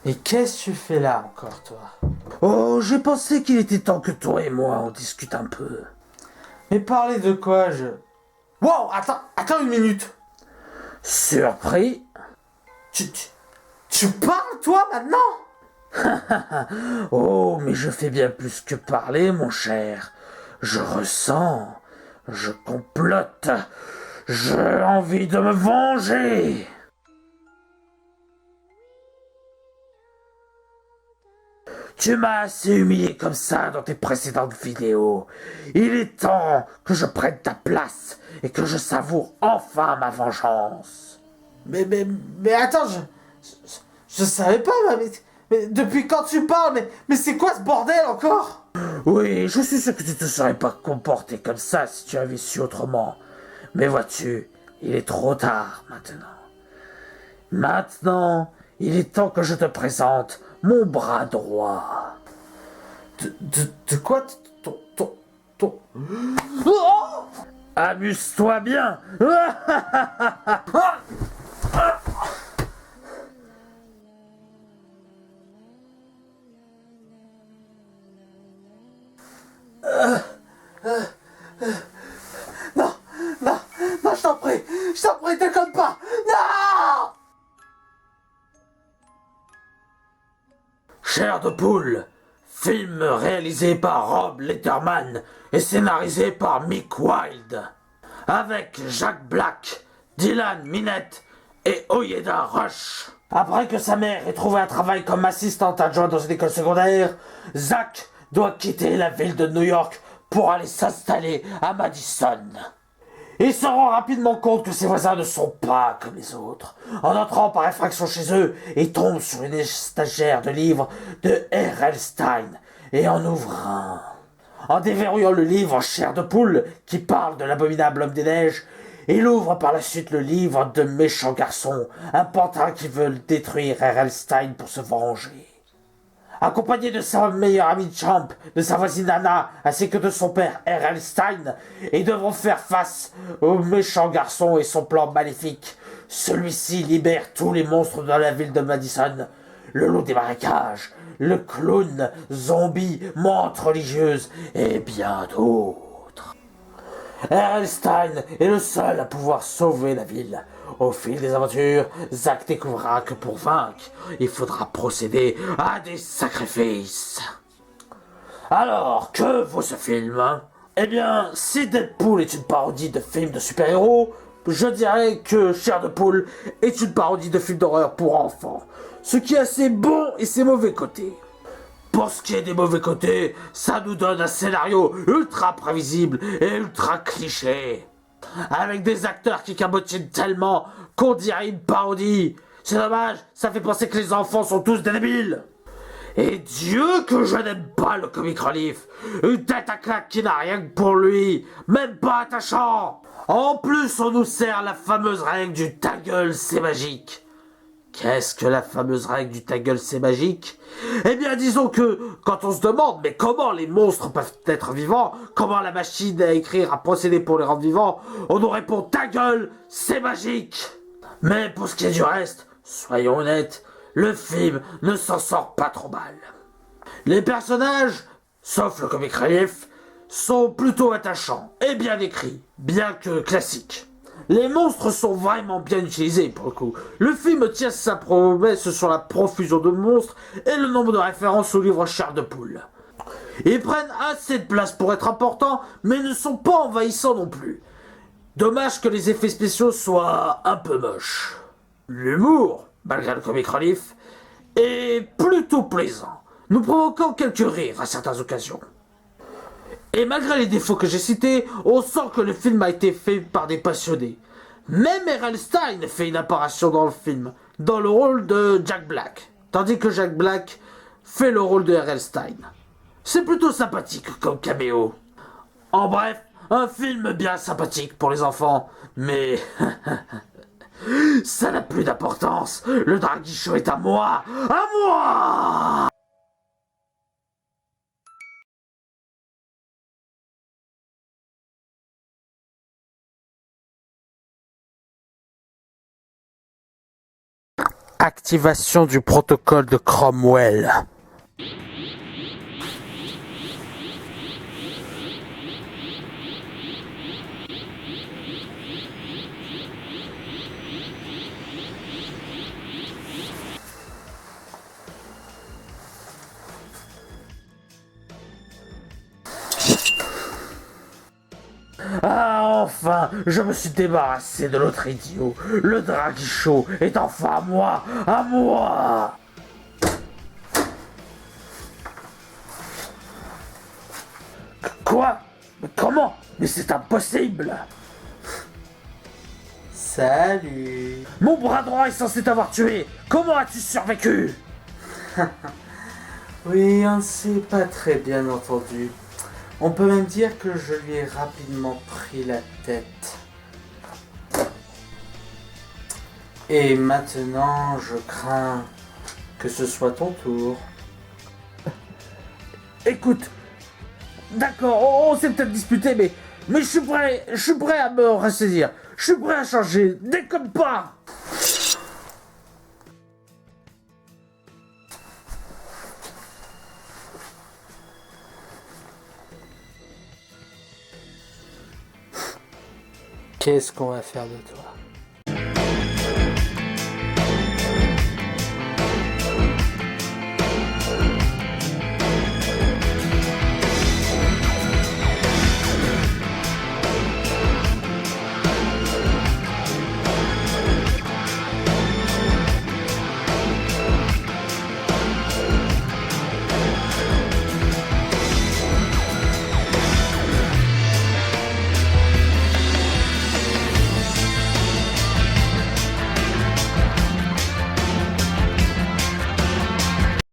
Et qu'est-ce que tu fais là encore, toi? Oh, j'ai pensé qu'il était temps que toi et moi on discute un peu. Mais parler de quoi, je... Wow, attends une minute. Surpris? Tu, tu, tu parles, toi, maintenant? Oh, mais je fais bien plus que parler, mon cher. Je ressens, je complote, j'ai envie de me venger. Tu m'as assez humilié comme ça dans tes précédentes vidéos. Il est temps que je prenne ta place et que je savoure enfin ma vengeance. Mais attends, je savais pas, mais depuis quand tu parles, mais c'est quoi ce bordel encore? Oui, je suis sûr que tu ne te serais pas comporté comme ça si tu avais su autrement. Mais vois-tu, il est trop tard maintenant. Maintenant, il est temps que je te présente mon bras droit. De quoi ton... Oh. Amuse-toi bien. Non, non, non, je t'en prie, déconne pas. Non. Chair de poule, film réalisé par Rob Letterman et scénarisé par Mick Wilde, avec Jack Black, Dylan Minette et Oyeda Rush. Après que sa mère ait trouvé un travail comme assistante adjointe dans une école secondaire, Zach doit quitter la ville de New York pour aller s'installer à Madison. Il se rend rapidement compte que ses voisins ne sont pas comme les autres. En entrant par effraction chez eux, il tombe sur une stagiaire de livres de R.L. Stein et en ouvre un. En déverrouillant le livre en chair de poule qui parle de l'abominable homme des neiges, il ouvre par la suite le livre de Méchant garçon, un pantin qui veut détruire R.L. Stein pour se venger. Accompagné de sa meilleure amie Champ, de sa voisine Anna, ainsi que de son père R.L. Stein, ils devront faire face au méchant garçon et son plan maléfique. Celui-ci libère tous les monstres dans la ville de Madison. Le loup des marécages, le clown, zombie, menthe religieuse et bien d'autres. R.L. Stein est le seul à pouvoir sauver la ville. Au fil des aventures, Zack découvrira que pour vaincre, il faudra procéder à des sacrifices. Alors, que vaut ce film, hein? Eh bien, si Deadpool est une parodie de film de super-héros, je dirais que Chair de Poule est une parodie de film d'horreur pour enfants. Ce qui a ses bons et ses mauvais côtés. Pour ce qui est des mauvais côtés, ça nous donne un scénario ultra prévisible et ultra cliché. Avec des acteurs qui cabotinent tellement qu'on dirait une parodie. C'est dommage, ça fait penser que les enfants sont tous des débiles. Et Dieu que je n'aime pas le comic relief. Une tête à claque qui n'a rien que pour lui, même pas attachant. En plus, on nous sert la fameuse règle du ta gueule, c'est magique. Qu'est-ce que la fameuse règle du ta gueule c'est magique? Eh bien disons que quand on se demande mais comment les monstres peuvent être vivants, comment la machine à écrire a procédé pour les rendre vivants, on nous répond ta gueule c'est magique. Mais pour ce qui est du reste, soyons honnêtes, le film ne s'en sort pas trop mal. Les personnages, sauf le comic relief, sont plutôt attachants et bien écrits, bien que classiques. Les monstres sont vraiment bien utilisés pour le coup. Le film tient sa promesse sur la profusion de monstres et le nombre de références au livre Chair de Poule. Ils prennent assez de place pour être importants, mais ne sont pas envahissants non plus. Dommage que les effets spéciaux soient un peu moches. L'humour, malgré le comic relief, est plutôt plaisant, nous provoquant quelques rires à certaines occasions. Et malgré les défauts que j'ai cités, on sent que le film a été fait par des passionnés. Même R.L. Stein fait une apparition dans le film, dans le rôle de Jack Black, tandis que Jack Black fait le rôle de R.L. Stein. C'est plutôt sympathique comme caméo. En bref, un film bien sympathique pour les enfants, mais ça n'a plus d'importance. Le draguichon est à moi. À moi. Activation du protocole de Cromwell. Ah, enfin, je me suis débarrassé de l'autre idiot. Le Draguichot est enfin à moi, à moi. Quoi? Mais comment? Mais c'est impossible. Salut. Mon bras droit est censé t'avoir tué. Comment as-tu survécu? Oui, on ne s'est pas très bien entendu. On peut même dire que je lui ai rapidement pris la tête. Et maintenant, je crains que ce soit ton tour. Écoute, d'accord, on s'est peut-être disputé, mais je suis prêt à me ressaisir. Je suis prêt à changer. Déconne pas. Qu'est-ce qu'on va faire de toi?